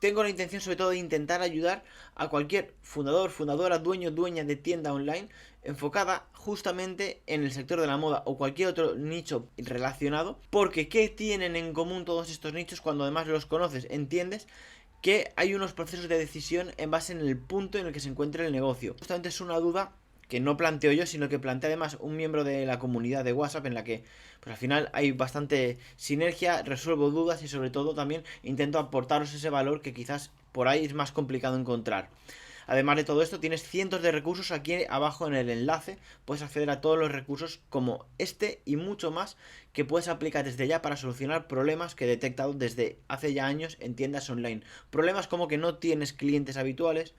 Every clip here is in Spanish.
tengo la intención sobre todo de intentar ayudar a cualquier fundador, fundadora, dueño, dueña de tienda online enfocada justamente en el sector de la moda o cualquier otro nicho relacionado, porque ¿qué tienen en común todos estos nichos cuando además los conoces, entiendes que hay unos procesos de decisión en base en el punto en el que se encuentra el negocio? Justamente es una duda que no planteo yo, sino que plantea además un miembro de la comunidad de WhatsApp en la que pues al final hay bastante sinergia, resuelvo dudas y sobre todo también intento aportaros ese valor que quizás por ahí es más complicado encontrar. Además de todo esto, tienes cientos de recursos aquí abajo en el enlace. Puedes acceder a todos los recursos como este y mucho más que puedes aplicar desde ya para solucionar problemas que he detectado desde hace ya años en tiendas online. Problemas como que no tienes clientes habituales,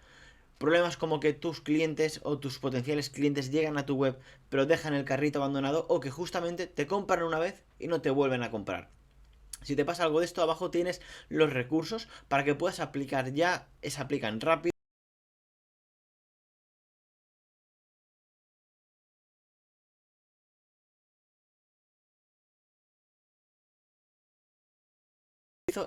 problemas como que tus clientes o tus potenciales clientes llegan a tu web pero dejan el carrito abandonado o que justamente te compran una vez y no te vuelven a comprar. Si te pasa algo de esto, abajo tienes los recursos para que puedas aplicar ya, se aplican rápido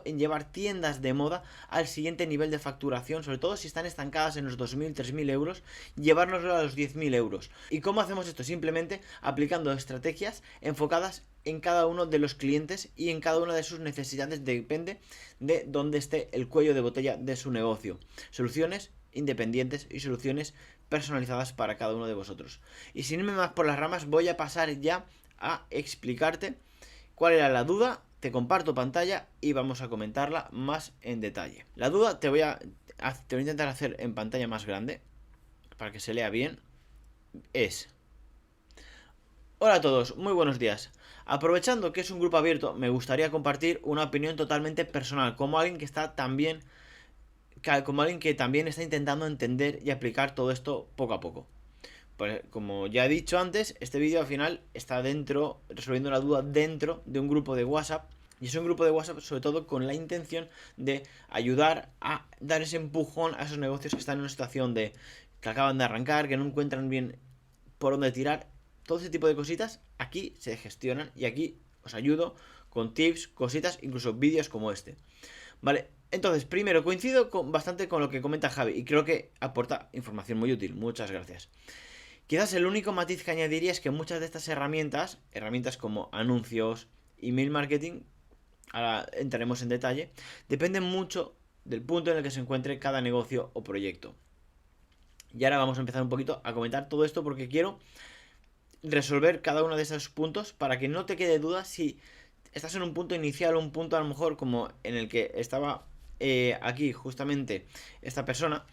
en llevar tiendas de moda al siguiente nivel de facturación, sobre todo si están estancadas en los 2.000, 3.000 euros, llevárnoslo a los 10.000 euros. ¿Y cómo hacemos esto? Simplemente aplicando estrategias enfocadas en cada uno de los clientes y en cada una de sus necesidades, depende de dónde esté el cuello de botella de su negocio. Soluciones independientes y soluciones personalizadas para cada uno de vosotros. Y sin irme más por las ramas, voy a pasar ya a explicarte cuál era la duda. Te comparto pantalla y vamos a comentarla más en detalle. La duda te voy a intentar hacer en pantalla más grande para que se lea bien. Es: hola a todos, muy buenos días. Aprovechando que es un grupo abierto, me gustaría compartir una opinión totalmente personal, como alguien que está también, como alguien que también está intentando entender y aplicar todo esto poco a poco. Pues como ya he dicho antes, este vídeo al final está dentro, resolviendo la duda dentro de un grupo de WhatsApp. Y es un grupo de WhatsApp sobre todo con la intención de ayudar a dar ese empujón a esos negocios que están en una situación de que acaban de arrancar, que no encuentran bien por dónde tirar. Todo ese tipo de cositas aquí se gestionan y aquí os ayudo con tips, cositas, incluso vídeos como este. Vale, entonces primero coincido bastante con lo que comenta Javi y creo que aporta información muy útil. Muchas gracias. Quizás el único matiz que añadiría es que muchas de estas herramientas, herramientas como anuncios, email marketing, ahora entraremos en detalle, dependen mucho del punto en el que se encuentre cada negocio o proyecto. Y ahora vamos a empezar un poquito a comentar todo esto porque quiero resolver cada uno de esos puntos para que no te quede duda si estás en un punto inicial o un punto a lo mejor como en el que estaba aquí justamente esta persona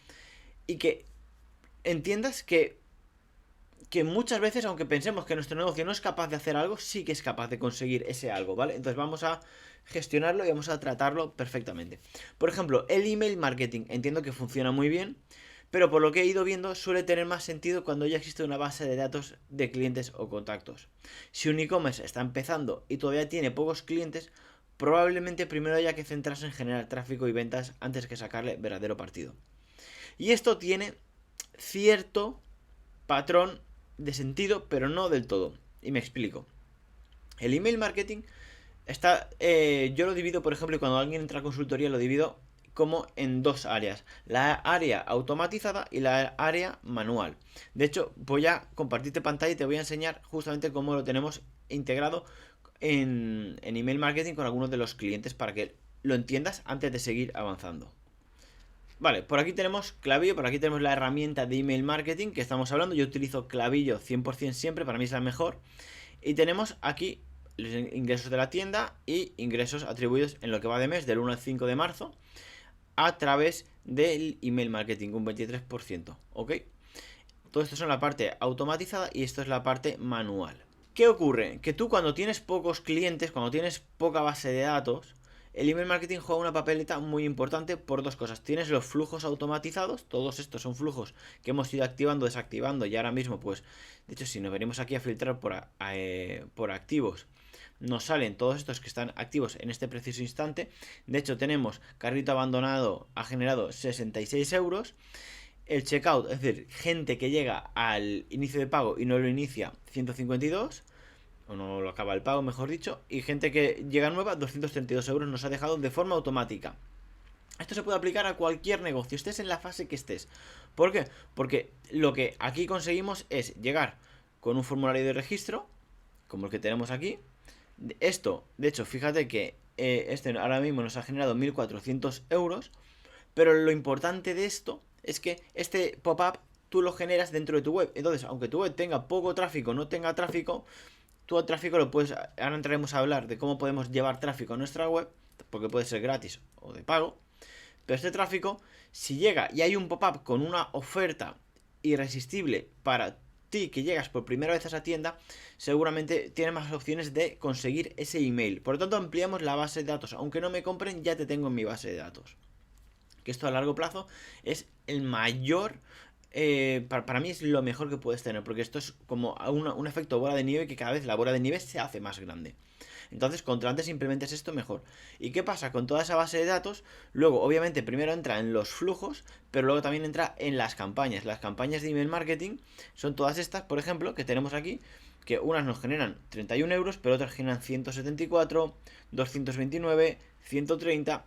y que entiendas que muchas veces, aunque pensemos que nuestro negocio no es capaz de hacer algo, sí que es capaz de conseguir ese algo, ¿vale? Entonces vamos a gestionarlo y vamos a tratarlo perfectamente. Por ejemplo, el email marketing, entiendo que funciona muy bien, pero por lo que he ido viendo suele tener más sentido cuando ya existe una base de datos de clientes o contactos. Si un e-commerce está empezando y todavía tiene pocos clientes, probablemente primero haya que centrarse en generar tráfico y ventas antes que sacarle verdadero partido. Y esto tiene cierto patrón de sentido, pero no del todo. Y me explico. El email marketing está, yo lo divido, por ejemplo, cuando alguien entra a consultoría lo divido como en dos áreas: la área automatizada y la área manual. De hecho, voy a compartirte pantalla y te voy a enseñar justamente cómo lo tenemos integrado en email marketing con algunos de los clientes para que lo entiendas antes de seguir avanzando. Vale, por aquí tenemos Klaviyo, por aquí tenemos la herramienta de email marketing que estamos hablando. Yo utilizo Klaviyo 100% siempre, para mí es la mejor. Y tenemos aquí los ingresos de la tienda y ingresos atribuidos en lo que va de mes, del 1 al 5 de marzo, a través del email marketing, un 23%, ¿ok? Todo esto es la parte automatizada y esto es la parte manual. ¿Qué ocurre? Que tú cuando tienes pocos clientes, cuando tienes poca base de datos, el email marketing juega una papeleta muy importante por dos cosas. Tienes los flujos automatizados, todos estos son flujos que hemos ido activando, desactivando y ahora mismo pues, de hecho si nos venimos aquí a filtrar por activos, nos salen todos estos que están activos en este preciso instante. De hecho tenemos carrito abandonado, ha generado 66 euros. El checkout, es decir, gente que llega al inicio de pago y no lo inicia, 152, o no lo acaba el pago, mejor dicho, y gente que llega nueva, 232 euros nos ha dejado de forma automática. Esto se puede aplicar a cualquier negocio, estés en la fase que estés. ¿Por qué? Porque lo que aquí conseguimos es llegar con un formulario de registro, como el que tenemos aquí. Esto, de hecho, fíjate que este ahora mismo nos ha generado 1.400 euros, pero lo importante de esto es que este pop-up tú lo generas dentro de tu web. Entonces, aunque tu web tenga poco tráfico, no tenga tráfico, tú al tráfico lo puedes... Ahora entraremos a hablar de cómo podemos llevar tráfico a nuestra web, porque puede ser gratis o de pago. Pero este tráfico, si llega y hay un pop-up con una oferta irresistible para ti que llegas por primera vez a esa tienda, seguramente tiene más opciones de conseguir ese email. Por lo tanto, ampliamos la base de datos. Aunque no me compren, ya te tengo en mi base de datos. Que esto a largo plazo es el mayor... para mí es lo mejor que puedes tener, porque esto es como un efecto bola de nieve, que cada vez la bola de nieve se hace más grande. Entonces, cuanto antes implementes esto, mejor. ¿Y qué pasa con toda esa base de datos? Luego, obviamente, primero entra en los flujos, pero luego también entra en las campañas. Las campañas de email marketing son todas estas, por ejemplo, que tenemos aquí, que unas nos generan 31 euros, pero otras generan 174, 229, 130.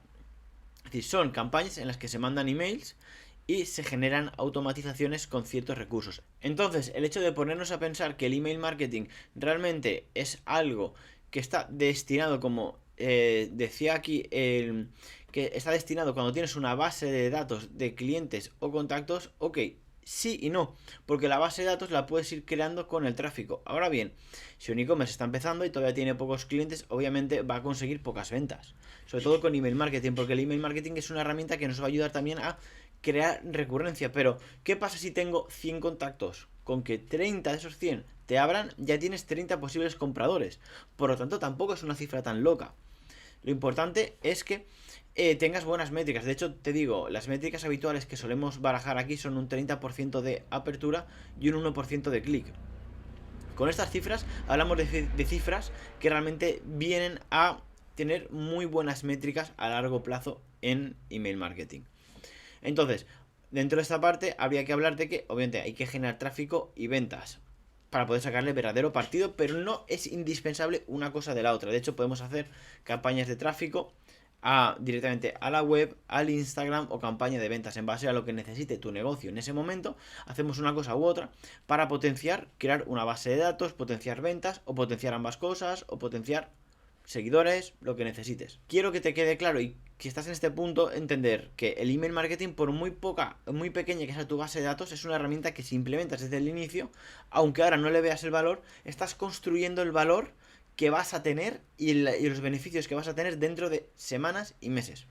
Es decir, son campañas en las que se mandan emails y se generan automatizaciones con ciertos recursos. Entonces, el hecho de ponernos a pensar que el email marketing realmente es algo que está destinado, como decía aquí, que está destinado cuando tienes una base de datos de clientes o contactos, ok, sí y no, porque la base de datos la puedes ir creando con el tráfico. Ahora bien, si un e-commerce está empezando y todavía tiene pocos clientes, obviamente va a conseguir pocas ventas, sobre todo con email marketing, porque el email marketing es una herramienta que nos va a ayudar también a crear recurrencia. Pero, ¿qué pasa si tengo 100 contactos? Con que 30 de esos 100 te abran, ya tienes 30 posibles compradores. Por lo tanto, tampoco es una cifra tan loca. Lo importante es que tengas buenas métricas. De hecho, te digo, las métricas habituales que solemos barajar aquí son un 30% de apertura y un 1% de clic. Con estas cifras hablamos de cifras que realmente vienen a tener muy buenas métricas a largo plazo en email marketing. Entonces, dentro de esta parte habría que hablar de que obviamente hay que generar tráfico y ventas para poder sacarle verdadero partido, pero no es indispensable una cosa de la otra. De hecho, podemos hacer campañas de tráfico directamente a la web, al Instagram, o campaña de ventas en base a lo que necesite tu negocio en ese momento. Hacemos una cosa u otra para potenciar, crear una base de datos, potenciar ventas, o potenciar ambas cosas, o potenciar seguidores, lo que necesites. Quiero que te quede claro, y si estás en este punto, entender que el email marketing, por muy pequeña que sea tu base de datos, es una herramienta que si implementas desde el inicio, aunque ahora no le veas el valor, estás construyendo el valor que vas a tener y los beneficios que vas a tener dentro de semanas y meses.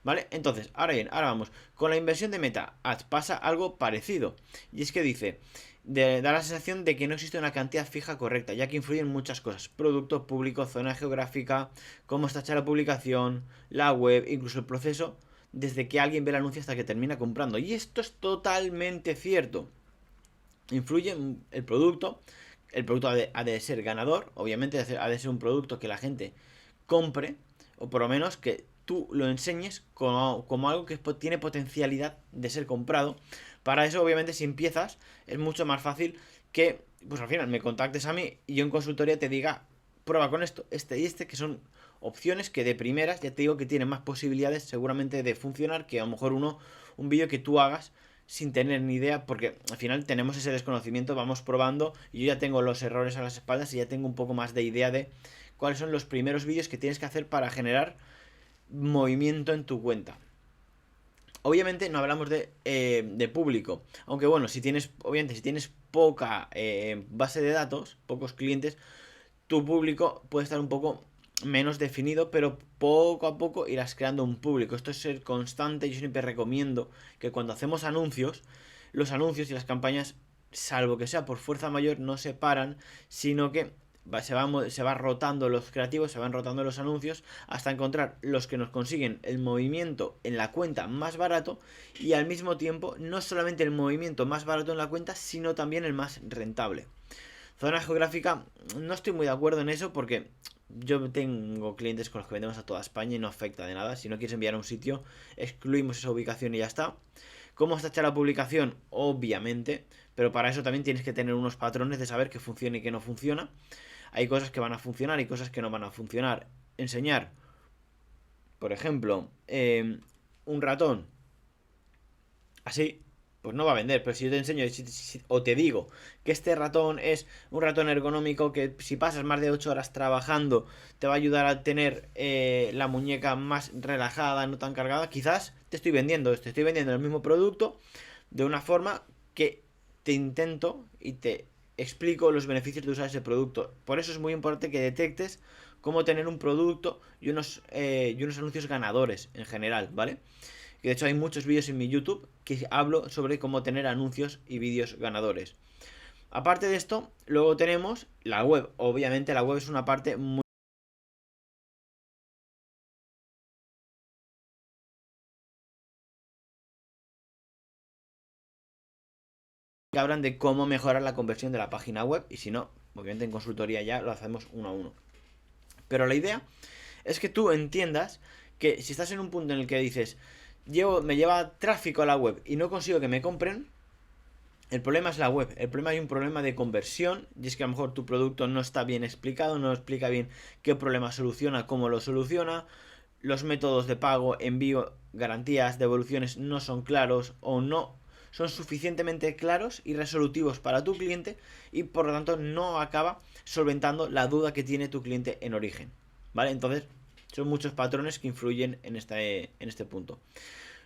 ¿Vale? Entonces, ahora bien, ahora vamos. Con la inversión de Meta Ads pasa algo parecido. Y es que dice, da la sensación de que no existe una cantidad fija correcta, ya que influyen muchas cosas: producto, público, zona geográfica, cómo está hecha la publicación, la web, incluso el proceso desde que alguien ve el anuncio hasta que termina comprando. Y esto es totalmente cierto. Influye el producto. El producto ha de ser ganador, obviamente ha de ser un producto que la gente compre, o por lo menos que tú lo enseñes como algo que tiene potencialidad de ser comprado. Para eso, obviamente, si empiezas, es mucho más fácil que, pues al final, me contactes a mí y yo en consultoría te diga, prueba con esto, este y este, que son opciones que de primeras, ya te digo, que tienen más posibilidades seguramente de funcionar que a lo mejor un vídeo que tú hagas sin tener ni idea, porque al final tenemos ese desconocimiento, vamos probando y yo ya tengo los errores a las espaldas y ya tengo un poco más de idea de cuáles son los primeros vídeos que tienes que hacer para generar movimiento en tu cuenta. Obviamente no hablamos de público, aunque bueno, obviamente si tienes poca base de datos, pocos clientes, tu público puede estar un poco menos definido, pero poco a poco irás creando un público. Esto es ser constante. Yo siempre recomiendo que cuando hacemos anuncios, los anuncios y las campañas, salvo que sea por fuerza mayor, no se paran, sino que se va rotando los creativos, se van rotando los anuncios hasta encontrar los que nos consiguen el movimiento en la cuenta más barato, y al mismo tiempo no solamente el movimiento más barato en la cuenta, sino también el más rentable. Zona geográfica, no estoy muy de acuerdo en eso, porque yo tengo clientes con los que vendemos a toda España y no afecta de nada. Si no quieres enviar a un sitio, excluimos esa ubicación y ya está. ¿Cómo está hecha la publicación? Obviamente, pero para eso también tienes que tener unos patrones de saber qué funciona y qué no funciona. Hay cosas que van a funcionar y cosas que no van a funcionar. Enseñar, por ejemplo, un ratón así, pues no va a vender. Pero si yo te enseño o te digo que este ratón es un ratón ergonómico que si pasas más de 8 horas trabajando te va a ayudar a tener la muñeca más relajada, no tan cargada, quizás te estoy vendiendo esto, te estoy vendiendo el mismo producto de una forma que te intento y te explico los beneficios de usar ese producto. Por eso es muy importante que detectes cómo tener un producto y unos anuncios ganadores en general, ¿vale? Que de hecho hay muchos vídeos en mi YouTube que hablo sobre cómo tener anuncios y vídeos ganadores. Aparte de esto, luego tenemos la web. Obviamente la web es una parte muy que hablan de cómo mejorar la conversión de la página web. Y si no, obviamente en consultoría ya lo hacemos uno a uno. Pero la idea es que tú entiendas que si estás en un punto en el que dices, me lleva tráfico a la web y no consigo que me compren, el problema es la web. El problema hay un problema de conversión. Y es que a lo mejor tu producto no está bien explicado, no explica bien qué problema soluciona, cómo lo soluciona. Los métodos de pago, envío, garantías, devoluciones no son claros o no son suficientemente claros y resolutivos para tu cliente y por lo tanto no acaba solventando la duda que tiene tu cliente en origen. ¿Vale? Entonces son muchos patrones que influyen en este punto.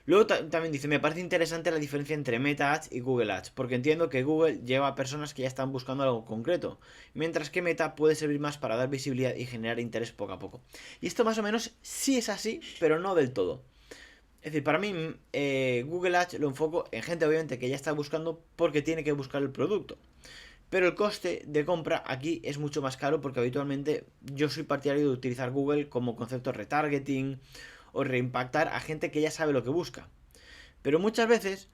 Luego también dice, me parece interesante la diferencia entre Meta Ads y Google Ads, porque entiendo que Google lleva a personas que ya están buscando algo concreto, mientras que Meta puede servir más para dar visibilidad y generar interés poco a poco. Y esto más o menos sí es así, pero no del todo. Es decir, para mí Google Ads lo enfoco en gente obviamente que ya está buscando porque tiene que buscar el producto. Pero el coste de compra aquí es mucho más caro porque habitualmente yo soy partidario de utilizar Google como concepto de retargeting o reimpactar a gente que ya sabe lo que busca. Pero muchas veces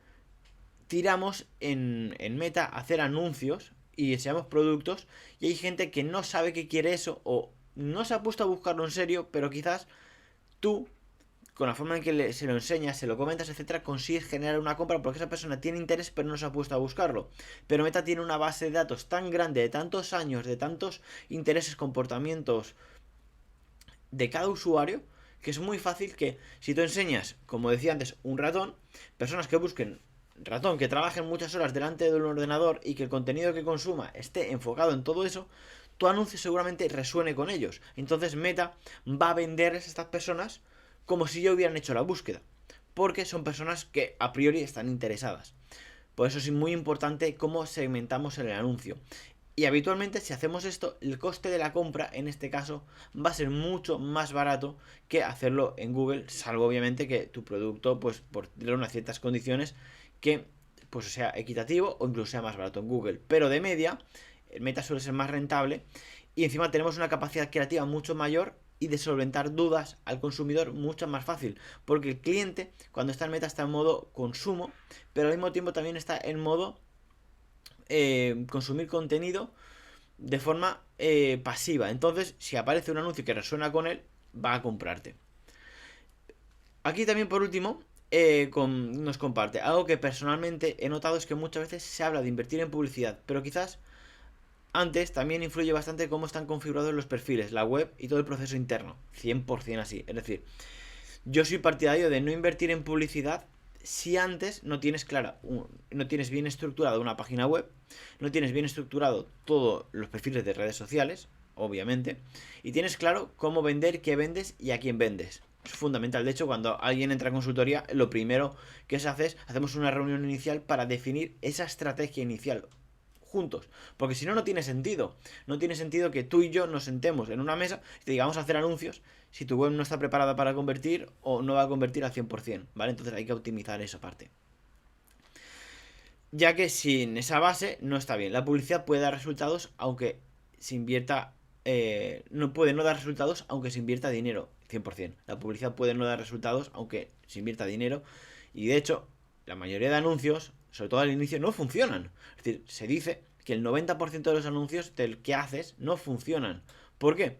tiramos en Meta a hacer anuncios y enseñamos productos y hay gente que no sabe que quiere eso o no se ha puesto a buscarlo en serio, pero quizás tú, con la forma en que se lo enseñas, se lo comentas, etcétera, consigues generar una compra porque esa persona tiene interés pero no se ha puesto a buscarlo. Pero Meta tiene una base de datos tan grande de tantos años, de tantos intereses, comportamientos de cada usuario, que es muy fácil que si tú enseñas, como decía antes, un ratón, personas que busquen ratón, que trabajen muchas horas delante de un ordenador y que el contenido que consuma esté enfocado en todo eso, tu anuncio seguramente resuene con ellos. Entonces Meta va a venderles a estas personas como si ya hubieran hecho la búsqueda, porque son personas que a priori están interesadas. Por eso es muy importante cómo segmentamos el anuncio. Y habitualmente si hacemos esto, el coste de la compra en este caso va a ser mucho más barato que hacerlo en Google, salvo obviamente que tu producto, pues por unas ciertas condiciones, que pues sea equitativo o incluso sea más barato en Google. Pero de media, el Meta suele ser más rentable y encima tenemos una capacidad creativa mucho mayor y de solventar dudas al consumidor mucho más fácil. Porque el cliente cuando está en Meta está en modo consumo, pero al mismo tiempo también está en modo consumir contenido de forma pasiva. Entonces, si aparece un anuncio que resuena con él, va a comprarte. Aquí también, por último, nos comparte algo que personalmente he notado es que muchas veces se habla de invertir en publicidad, pero quizás antes también influye bastante cómo están configurados los perfiles, la web y todo el proceso interno. 100% así. Es decir, yo soy partidario de no invertir en publicidad si antes no tienes no tienes bien estructurado una página web, no tienes bien estructurado todos los perfiles de redes sociales, obviamente, y tienes claro cómo vender, qué vendes y a quién vendes. Es fundamental. De hecho, cuando alguien entra a consultoría, lo primero que se hace es hacemos una reunión inicial para definir esa estrategia inicial juntos, porque si no, no tiene sentido. No tiene sentido que tú y yo nos sentemos en una mesa y te digamos a hacer anuncios si tu web no está preparada para convertir o no va a convertir al 100%, ¿vale? Entonces hay que optimizar esa parte. Ya que sin esa base no está bien. La publicidad puede dar resultados aunque se invierta... no puede no dar resultados aunque se invierta dinero, 100%. La publicidad puede no dar resultados aunque se invierta dinero. Y de hecho, la mayoría de anuncios, sobre todo al inicio, no funcionan. Es decir, se dice que el 90% de los anuncios del que haces no funcionan. ¿Por qué?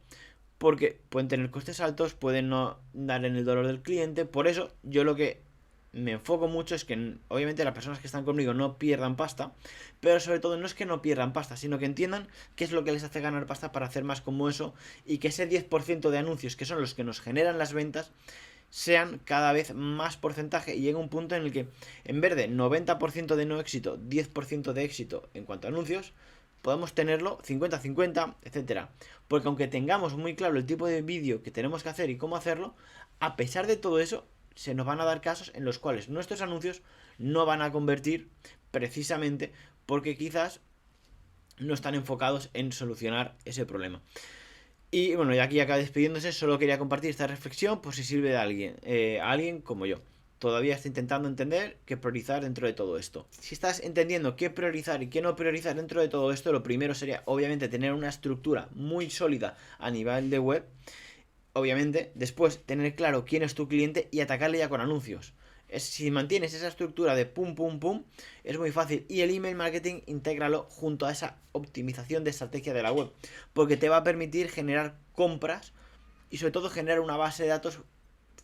Porque pueden tener costes altos, pueden no dar en el dolor del cliente. Por eso yo lo que me enfoco mucho es que obviamente las personas que están conmigo no pierdan pasta, pero sobre todo no es que no pierdan pasta, sino que entiendan qué es lo que les hace ganar pasta para hacer más como eso y que ese 10% de anuncios que son los que nos generan las ventas sean cada vez más porcentaje y llegue un punto en el que en vez de 90% de no éxito, 10% de éxito en cuanto a anuncios, podemos tenerlo 50-50, etcétera. Porque aunque tengamos muy claro el tipo de vídeo que tenemos que hacer y cómo hacerlo, a pesar de todo eso, se nos van a dar casos en los cuales nuestros anuncios no van a convertir precisamente porque quizás no están enfocados en solucionar ese problema. Y bueno, y aquí acaba despidiéndose, solo quería compartir esta reflexión por si sirve de a alguien como yo. Todavía está intentando entender qué priorizar dentro de todo esto. Si estás entendiendo qué priorizar y qué no priorizar dentro de todo esto, lo primero sería obviamente tener una estructura muy sólida a nivel de web. Obviamente, después tener claro quién es tu cliente y atacarle ya con anuncios. Si mantienes esa estructura de pum pum pum, es muy fácil. Y el email marketing, intégralo junto a esa optimización de estrategia de la web, porque te va a permitir generar compras y sobre todo generar una base de datos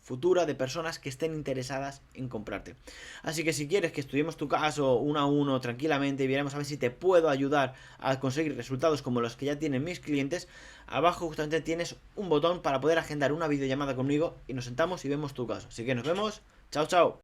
futura de personas que estén interesadas en comprarte. Así que si quieres que estudiemos tu caso uno a uno tranquilamente y veremos a ver si te puedo ayudar a conseguir resultados como los que ya tienen mis clientes, abajo justamente tienes un botón para poder agendar una videollamada conmigo y nos sentamos y vemos tu caso. Así que nos vemos. Chao, chao.